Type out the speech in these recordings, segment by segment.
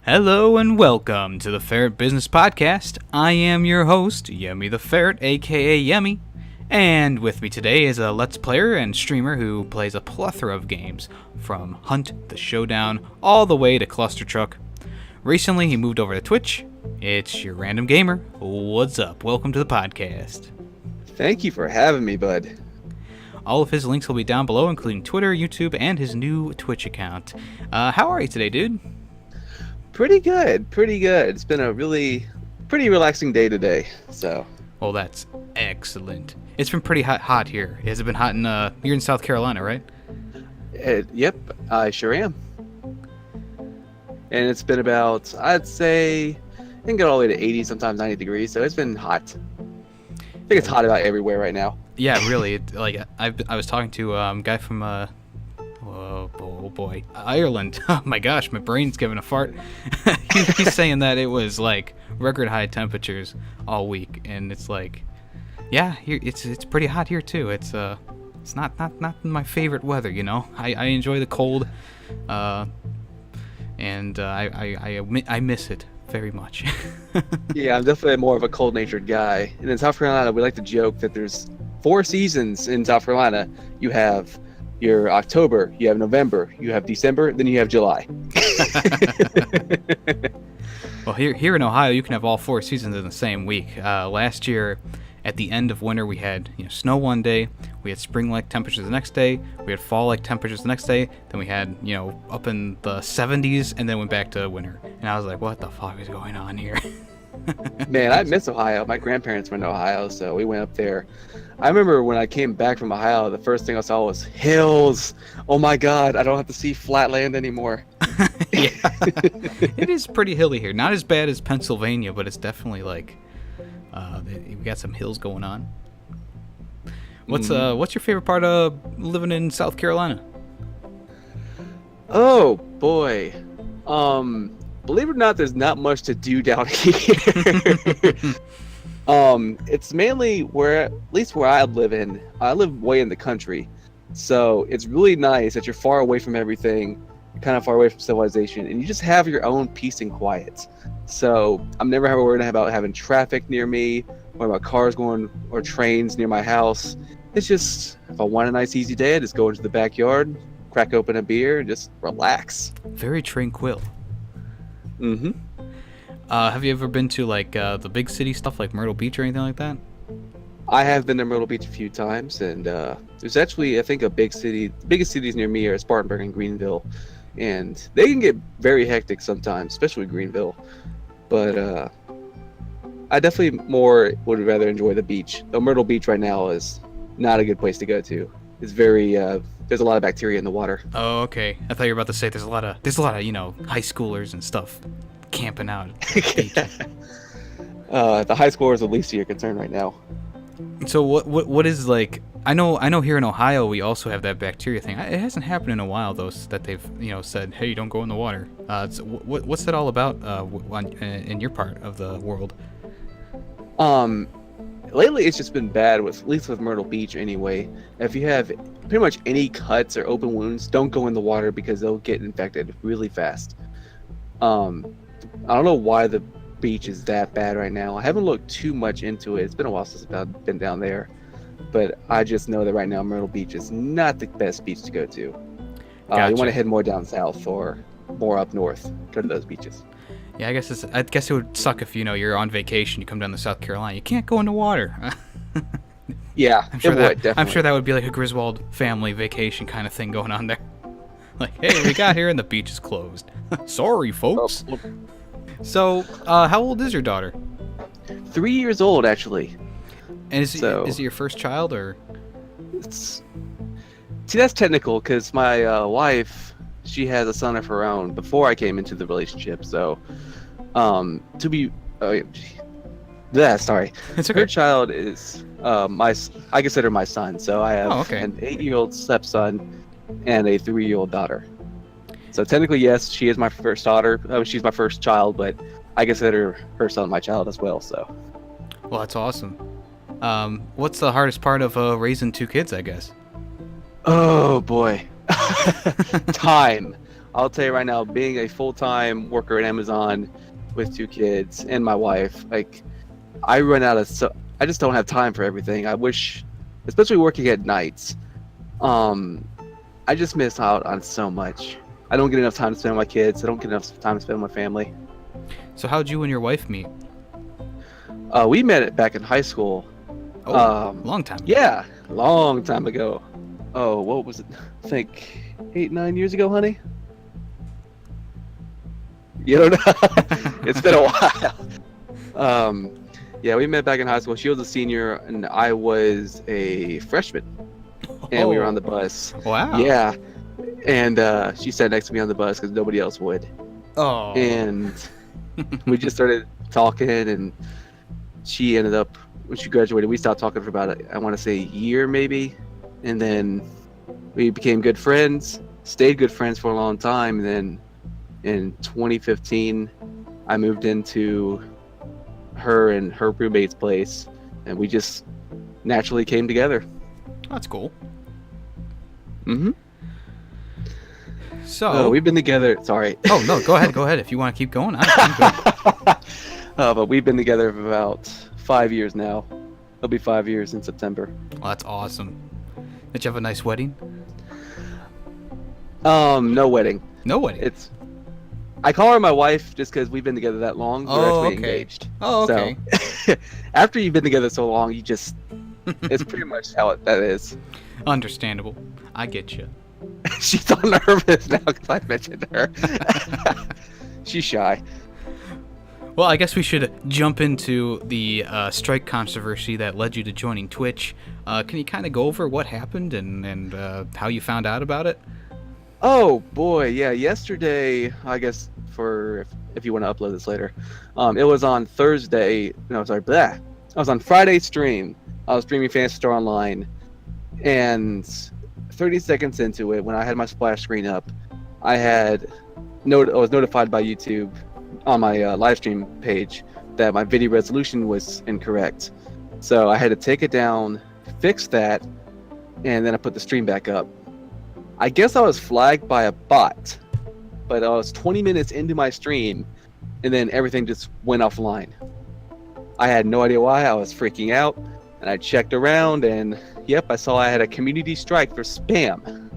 Hello and welcome to the Ferret Business Podcast. I am your host, YemmytheFerret, aka Yemmy, and with me today is a Let's Player and streamer who plays a plethora of games, from Hunt to Showdown, all the way to Cluster Truck. Recently, he moved over to Twitch. It's UrRandomGamer. What's up? Welcome to the podcast. Thank you for having me, bud. All of his links will be down below, including Twitter, YouTube, and his new Twitch account. How are you today, dude? Pretty good. It's been a really pretty relaxing day today. So. Well, that's excellent. It's been pretty hot here. Has it been hot in you're in South Carolina, right? Yep, I sure am. And it's been about, I'd say, it can get all the way to 80, sometimes 90 degrees. So it's been hot. I think it's hot about everywhere right now. Yeah, really. I was talking to a guy from oh boy, Ireland. Oh my gosh, my brain's giving a fart. He's saying that it was like record high temperatures all week, and it's like, yeah, here it's pretty hot here too. It's not my favorite weather, you know. I enjoy the cold, and I miss it very much. Yeah, I'm definitely more of a cold-natured guy. And in South Carolina, we like to joke that there's 4 seasons in South Carolina. You have your October, you have November, you have December, then you have July. Well, here in Ohio, you can have all 4 seasons in the same week. Last year, at the end of winter, we had snow one day, we had spring-like temperatures the next day, we had fall-like temperatures the next day, then we had up in the 70s, and then went back to winter. And I was like, what the fuck is going on here? Man, I miss Ohio. My grandparents went to Ohio, so we went up there. I remember when I came back from Ohio, the first thing I saw was hills. Oh my God, I don't have to see flat land anymore. Yeah, it is pretty hilly here. Not as bad as Pennsylvania, but it's definitely like we got some hills going on. What's your favorite part of living in South Carolina? Oh boy, believe it or not, there's not much to do down here. It's mainly at least where I live in. I live way in the country, so it's really nice that you're far away from everything, kind of far away from civilization, and you just have your own peace and quiet. So I'm never worried about having traffic near me, or about cars going or trains near my house. It's just, if I want a nice easy day, I just go into the backyard, crack open a beer, and just relax. Very tranquil. Mm-hmm. Have you ever been to the big city stuff like Myrtle Beach or anything like that? I have been to Myrtle Beach a few times, and there's actually, I think, a big city. The biggest cities near me are Spartanburg and Greenville, and they can get very hectic sometimes, especially Greenville. But I definitely would rather enjoy the beach. Though Myrtle Beach right now is not a good place to go to. It's very there's a lot of bacteria in the water. Oh, okay. I thought you were about to say there's a lot of high schoolers and stuff camping out at the beach. The high schoolers are the least of your concern right now. So what is I know here in Ohio we also have that bacteria thing. It hasn't happened in a while though, that they've said, hey, don't go in the water. So what's that all about in your part of the world? Lately it's just been bad, at least with Myrtle Beach anyway. If you have pretty much any cuts or open wounds, don't go in the water because they'll get infected really fast. I don't know why the beach is that bad right now. I haven't looked too much into it. It's been a while since I've been down there, but I just know that right now Myrtle Beach is not the best beach to go to. Gotcha. You want to head more down south or more up north. Go to those beaches. Yeah, I guess it would suck if you're on vacation, you come down to South Carolina, you can't go in the water. Yeah, I'm sure definitely. that would be like a Griswold family vacation kind of thing going on there. Like, hey, we got here and the beach is closed. Sorry, folks. Oh. So, how old is your daughter? 3 years old, actually. And is it your first child, or? See, that's technical because my wife, she has a son of her own before I came into the relationship. So, sorry. It's okay. Her child is I consider my son. So I have an 8-year-old stepson and a 3-year-old daughter. So technically, yes, she is my first daughter. She's my first child, but I consider her son my child as well. So. Well, that's awesome. What's the hardest part of raising 2 kids, I guess? Oh boy. Time. I'll tell you right now, being a full-time worker at Amazon with 2 kids and my wife, like I run out of I just don't have time for everything. I wish, especially working at nights, I just miss out on so much. I don't get enough time to spend with my kids. I don't get enough time to spend with my family. So how'd you and your wife meet? We met it back in high school. Oh, long time. Yeah, long time ago. Oh, what was it? I think 8-9 years ago, honey. You don't know. It's been a while. Yeah, we met back in high school. She was a senior and I was a freshman. And we were on the bus. Wow. Yeah. And she sat next to me on the bus because nobody else would. Oh. And we just started talking, and she ended up, when she graduated, we stopped talking for about, I want to say, a year maybe. And then we became good friends, stayed good friends for a long time. And then in 2015, I moved into her and her roommate's place, and we just naturally came together. That's cool. Mm-hmm. So we've been together. Sorry. Oh no, go ahead. If you want to keep going, I'm good. But we've been together for about 5 years now. It'll be 5 years in September. Well, that's awesome. Did you have a nice wedding? No wedding. No wedding. I call her my wife just because we've been together that long. We're actually engaged. Oh, okay. So, after you've been together so long, it's pretty much how that is. Understandable. I get you. She's all nervous now because I mentioned her. She's shy. Well, I guess we should jump into the strike controversy that led you to joining Twitch. Can you kind of go over what happened and how you found out about it? Oh boy, yeah. Yesterday, I guess if you want to upload this later, it was on Thursday. No, sorry, I was on Friday's stream. I was streaming Fantasy Star Online, and 30 seconds into it, when I had my splash screen up, I was notified by YouTube on my live stream page that my video resolution was incorrect. So I had to take it down, fix that, and then I put the stream back up. I guess I was flagged by a bot, but I was 20 minutes into my stream, and then everything just went offline. I had no idea why. I was freaking out, and I checked around, and yep, I saw I had a community strike for spam.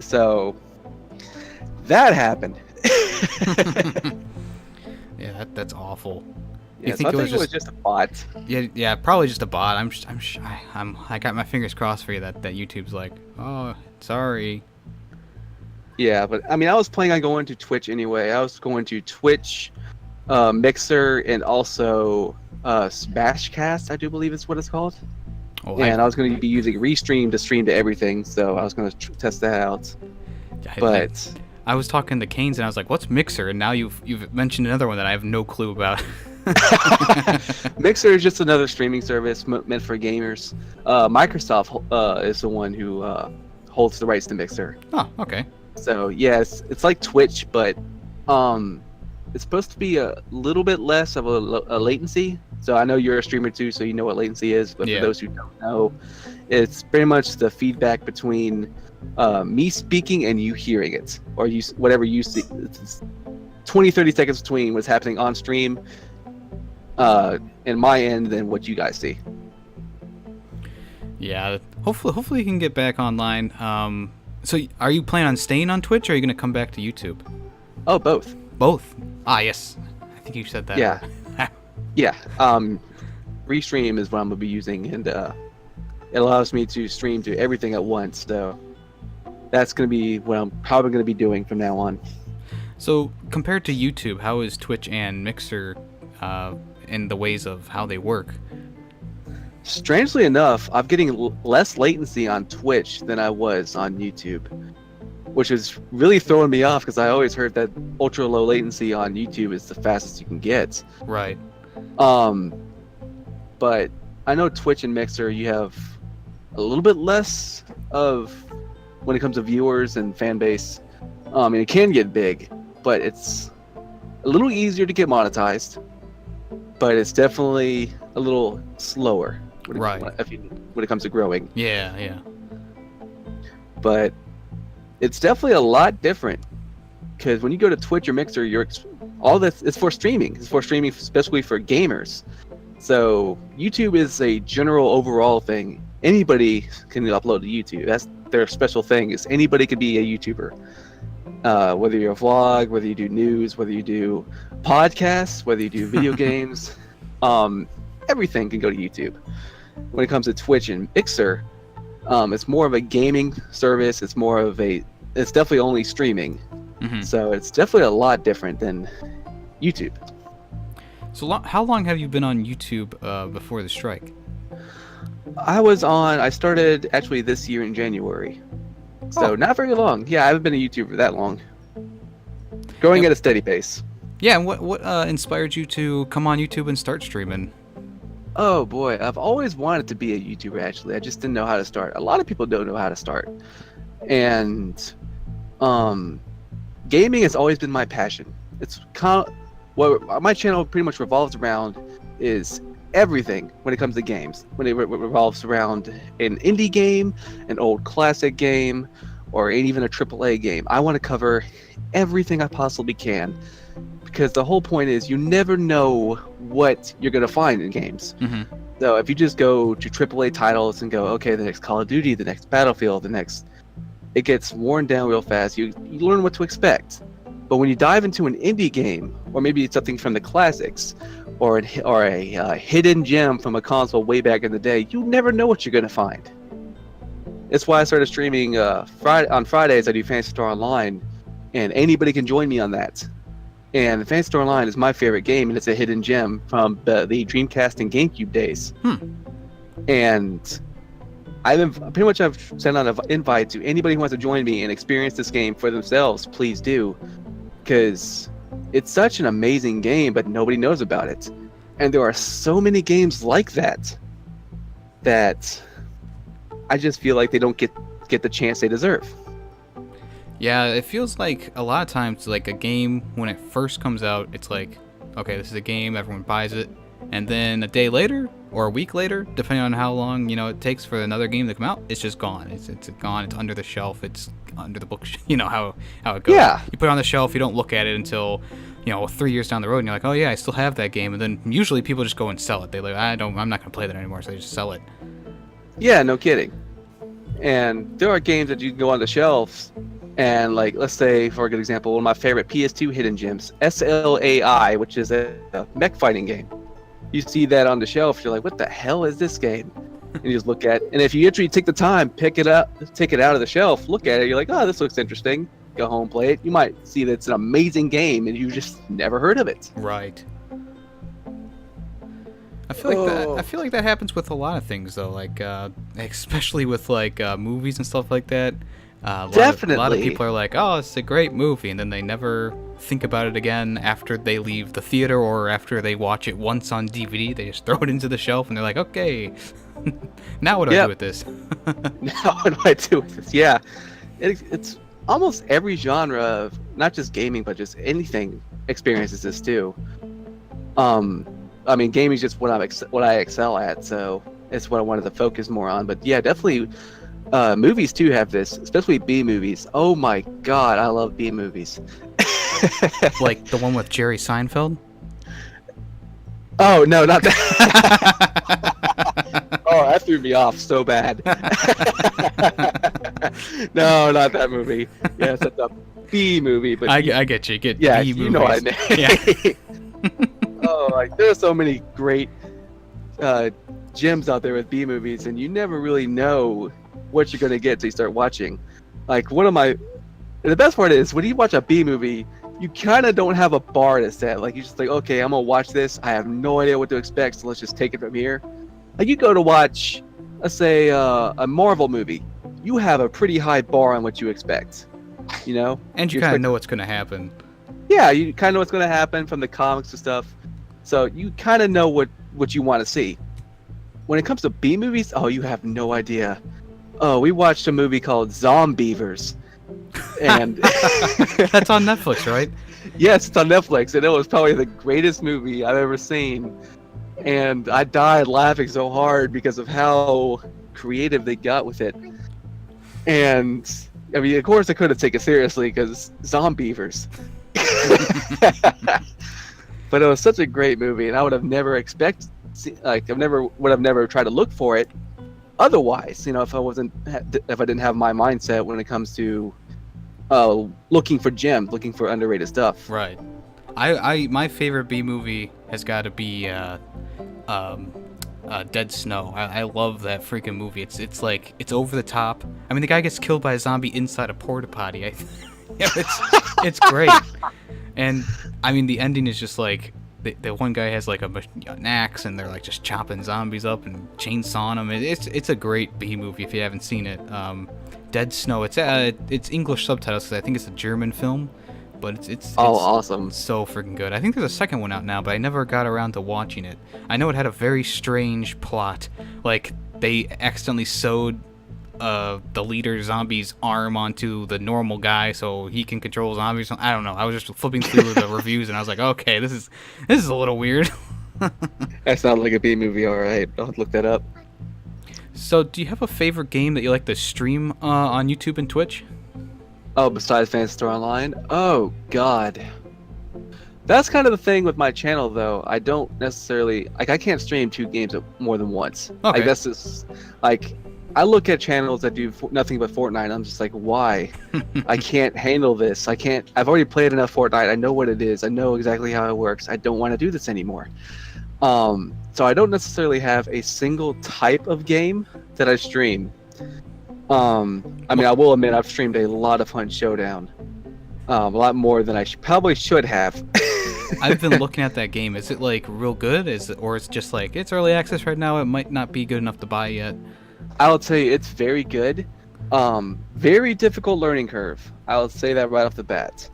So that happened. Yeah, that's awful. Yeah, you think it was just a bot? Yeah, probably just a bot. I got my fingers crossed for you that YouTube's like, oh, sorry. Yeah, but I mean, I was planning on going to Twitch anyway. I was going to Twitch, Mixer, and also Smashcast, I do believe is what it's called. Oh, and I was going to be using Restream to stream to everything, so I was going to test that out. But I was talking to Canes, and I was like, "What's Mixer?" And now you've mentioned another one that I have no clue about. Mixer is just another streaming service meant for gamers. Microsoft is the one who holds the rights to Mixer. Oh, okay. So yes, it's like Twitch, but it's supposed to be a little bit less of a latency. So I know you're a streamer too, so you know what latency is. But yeah. For those who don't know, it's pretty much the feedback between me speaking and you hearing it, or whatever you see. It's 20-30 seconds between what's happening on stream in my end than what you guys see. Yeah, hopefully you can get back online. So are you planning on staying on Twitch, or are you going to come back to YouTube? Oh, both. Both? Ah, yes. I think you said that. Yeah. Yeah. Restream is what I'm going to be using, and it allows me to stream to everything at once. So that's going to be what I'm probably going to be doing from now on. So compared to YouTube, how is Twitch and Mixer in the ways of how they work? Strangely enough, I'm getting less latency on Twitch than I was on YouTube, which is really throwing me off because I always heard that ultra low latency on YouTube is the fastest you can get. Right. But I know Twitch and Mixer, you have a little bit less of when it comes to viewers and fan base. And it can get big, but it's a little easier to get monetized. But it's definitely a little slower when it comes to growing. Yeah. But It's definitely a lot different because when you go to Twitch or Mixer, all this is for streaming. It's for streaming, especially for gamers. So YouTube is a general overall thing. Anybody can upload to YouTube. That's their special thing. Is anybody could be a YouTuber. Whether you're a vlog, whether you do news, whether you do podcasts, whether you do video games, everything can go to YouTube. When it comes to Twitch and Mixer, it's more of a gaming service. It's definitely only streaming. Mm-hmm. So it's definitely a lot different than YouTube. So how long have you been on YouTube before the strike? I started actually this year in January. So not very long. Yeah, I haven't been a YouTuber that long. Growing at a steady pace. Yeah, and what inspired you to come on YouTube and start streaming? Oh boy, I've always wanted to be a YouTuber actually. I just didn't know how to start. A lot of people don't know how to start. And gaming has always been my passion. It's what my channel pretty much revolves around is everything when it comes to games. When it revolves around an indie game, an old classic game, or even a AAA game. I want to cover everything I possibly can. Because the whole point is you never know what you're going to find in games. Mm-hmm. So if you just go to AAA titles and go, okay, the next Call of Duty, the next Battlefield, it gets worn down real fast. You learn what to expect. But when you dive into an indie game, or maybe it's something from the classics, or a hidden gem from a console way back in the day, you never know what you're going to find. That's why I started streaming on Fridays. I do Fantasy Star Online, and anybody can join me on that. And Fantasy Star Online is my favorite game, and it's a hidden gem from the Dreamcast and GameCube days. And I've sent out an invite to anybody who wants to join me and experience this game for themselves. Please do, because it's such an amazing game, but nobody knows about it. And there are so many games like that I just feel like they don't get the chance they deserve. Yeah, it feels like a lot of times, like a game, when it first comes out, it's like, okay, this is a game, everyone buys it, and then a day later, or a week later, depending on how long, it takes for another game to come out, it's just gone. It's gone, it's under the shelf, it's under the book, how it goes. Yeah. You put it on the shelf, you don't look at it until, 3 years down the road, and you're like, oh yeah, I still have that game, and then usually people just go and sell it. They're like, I'm not going to play that anymore, so they just sell it. Yeah, no kidding. And there are games that you can go on the shelves, and like, let's say, for a good example, one of my favorite PS2 hidden gems, SLAI, which is a mech fighting game. You see that on the shelf, you're like, what the hell is this game? And you just look at it, and if you actually take the time, pick it up, take it out of the shelf, look at it, you're like, oh, this looks interesting. Go home, play it. You might see that it's an amazing game, and you just never heard of it. Right. I feel like that happens with a lot of things, though. Like, especially with movies and stuff like that. Definitely. A lot of people are like, "Oh, it's a great movie," and then they never think about it again after they leave the theater or after they watch it once on DVD. They just throw it into the shelf, and they're like, "Okay, now what do I do with this?" Now what do I do with this? Yeah, it's almost every genre of not just gaming, but just anything experiences this too. I mean, gaming is just what I excel at, so it's what I wanted to focus more on. But yeah, definitely, movies too have this, especially B movies. Oh my God, I love B movies. Like the one with Jerry Seinfeld? Oh no, not that. Oh, that threw me off so bad. No, not that movie. Yes, that's a B movie. But I get you. Get yeah, B movies. You know what I mean. Yeah. Oh, like there's so many great gems out there with B movies, and you never really know what you're gonna get till you start watching. Like the best part is when you watch a B movie, you kind of don't have a bar to set. Like you just like, okay, I'm gonna watch this. I have no idea what to expect, so let's just take it from here. Like you go to watch, let's say, a Marvel movie, you have a pretty high bar on what you expect. And you kind of know what's gonna happen. Yeah, you kind of know what's gonna happen from the comics and stuff. So you kind of know what you want to see. When it comes to B movies, oh, you have no idea. Oh, we watched a movie called Zombievers. And that's on Netflix, right? Yes, it's on Netflix, and it was probably the greatest movie I've ever seen. And I died laughing so hard because of how creative they got with it. And I mean, of course, I couldn't take it seriously because zombievers. But it was such a great movie, and I would have never would have never tried to look for it otherwise. If I didn't have my mindset when it comes to looking for gems, looking for underrated stuff. Right. My favorite B movie has got to be Dead Snow. I love that freaking movie. It's like, it's over the top. I mean, the guy gets killed by a zombie inside a porta potty. It's great. And I mean, the ending is just like, the one guy has like an axe, and they're like just chopping zombies up and chainsawing them. It's a great B movie if you haven't seen it. Dead Snow. It's English subtitles because I think it's a German film, but it's awesome. So freaking good. I think there's a second one out now, but I never got around to watching it. I know it had a very strange plot. Like, they accidentally sewed the leader zombie's arm onto the normal guy so he can control zombies. I don't know. I was just flipping through the reviews, and I was like, okay, this is a little weird. That sounds like a B movie. All right, I'll look that up. So, do you have a favorite game that you like to stream on YouTube and Twitch? Oh, besides Fantasy Star Online? Oh, God. That's kind of the thing with my channel, though. I don't necessarily... I can't stream 2 games more than once. Okay. That's just... I look at channels that do nothing but Fortnite, and I'm just like, why? I can't handle this. I've already played enough Fortnite. I know what it is. I know exactly how it works. I don't want to do this anymore. So I don't necessarily have a single type of game that I stream. I mean, I will admit I've streamed a lot of Hunt Showdown, a lot more than I probably should have. I've been looking at that game. Is it like real good? Or it's just like, it's early access right now, it might not be good enough to buy yet? I'll tell you, it's very good. Very difficult learning curve. I'll say that right off the bat.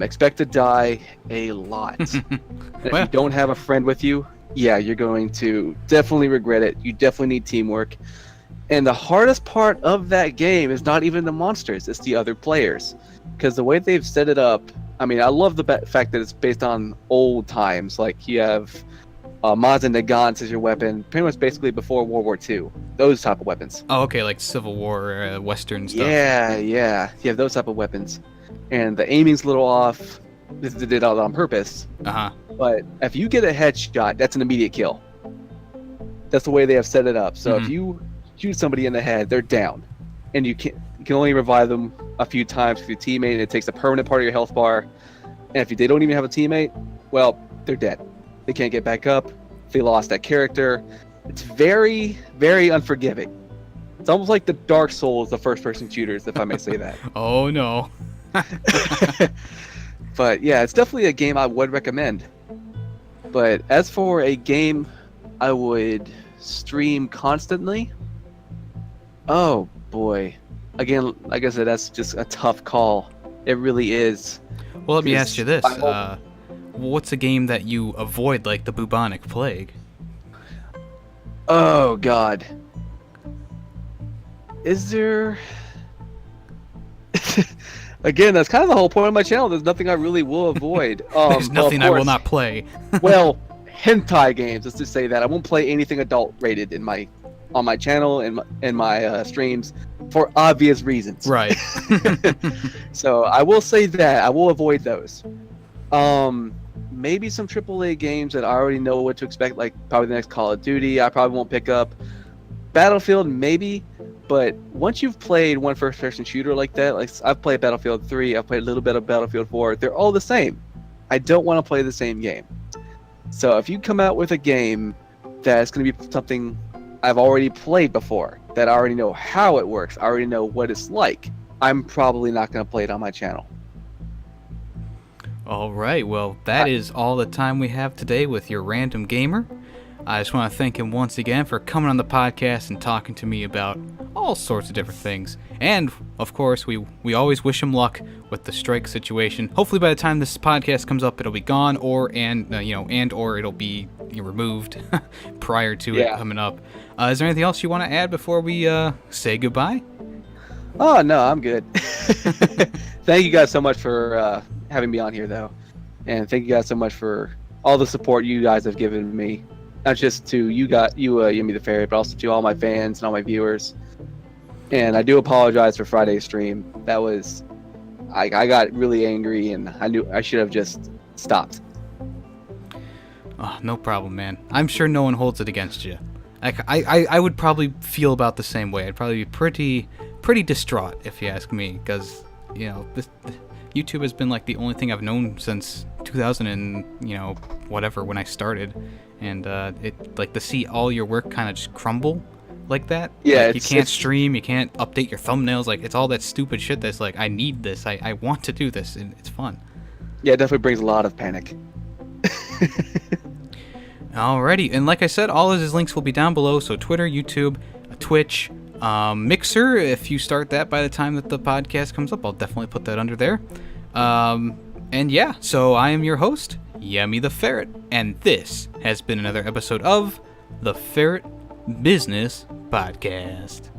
Expect to die a lot. If you don't have a friend with you, yeah, you're going to definitely regret it. You definitely need teamwork. And the hardest part of that game is not even the monsters, it's the other players. Because the way they've set it up, I mean, I love the fact that it's based on old times. Like, you have Mods and Nagants as your weapon, pretty much basically before World War II. Those type of weapons. Oh, okay, like Civil War, Western stuff. Yeah. You have those type of weapons. And the aiming's a little off. They did it all on purpose. Uh-huh. But if you get a headshot, that's an immediate kill. That's the way they have set it up. So if you shoot somebody in the head, they're down. And you can only revive them a few times with your teammate, and it takes a permanent part of your health bar. And if they don't even have a teammate, well, they're dead. They can't get back up. They lost that character. It's very, very unforgiving. It's almost like the Dark Souls of first-person shooters, if I may say that. Oh, no. But yeah, it's definitely a game I would recommend. But as for a game I would stream constantly, oh boy. Again, like I said, that's just a tough call. It really is. Well, let me ask you this. What's a game that you avoid, like the bubonic plague? Oh, God. Is there... Again, that's kind of the whole point of my channel. There's nothing I really will avoid. There's nothing I will not play. Well, hentai games, let's just say that. I won't play anything adult-rated on my channel and in my streams for obvious reasons. Right. So I will say that. I will avoid those. Maybe some AAA games that I already know what to expect, like probably the next Call of Duty, I probably won't pick up. Battlefield, maybe. But once you've played one first-person shooter like that, like I've played Battlefield 3, I've played a little bit of Battlefield 4, they're all the same. I don't want to play the same game. So if you come out with a game that's going to be something I've already played before, that I already know how it works, I already know what it's like, I'm probably not going to play it on my channel. All right, well, that is all the time we have today with your Random Gamer. I just want to thank him once again for coming on the podcast and talking to me about all sorts of different things. And, of course, we always wish him luck with the strike situation. Hopefully by the time this podcast comes up, it'll be gone, or it'll be removed prior to it coming up. Is there anything else you want to add before we say goodbye? Oh, no, I'm good. Thank you guys so much for having me on here, though. And thank you guys so much for all the support you guys have given me. Not just to you, YemmytheFerret, but also to all my fans and all my viewers. And I do apologize for Friday's stream. That was, I got really angry, and I knew I should have just stopped. Oh, no problem, man. I'm sure no one holds it against you. I would probably feel about the same way. I'd probably be pretty distraught, if you ask me, because, you know, YouTube has been like the only thing I've known since 2000 and, you know, whatever, when I started. And it, like, to see all your work kind of just crumble like that. Yeah, like, you can't stream, you can't update your thumbnails. Like, it's all that stupid shit that's like, I need this, I want to do this, and it's fun. Yeah, it definitely brings a lot of panic. Alrighty, and like I said, all of his links will be down below. So Twitter, YouTube, Twitch, Mixer. If you start that by the time that the podcast comes up, I'll definitely put that under there. And yeah, so I am your host, YemmytheFerret, and this has been another episode of the Ferret Business Podcast.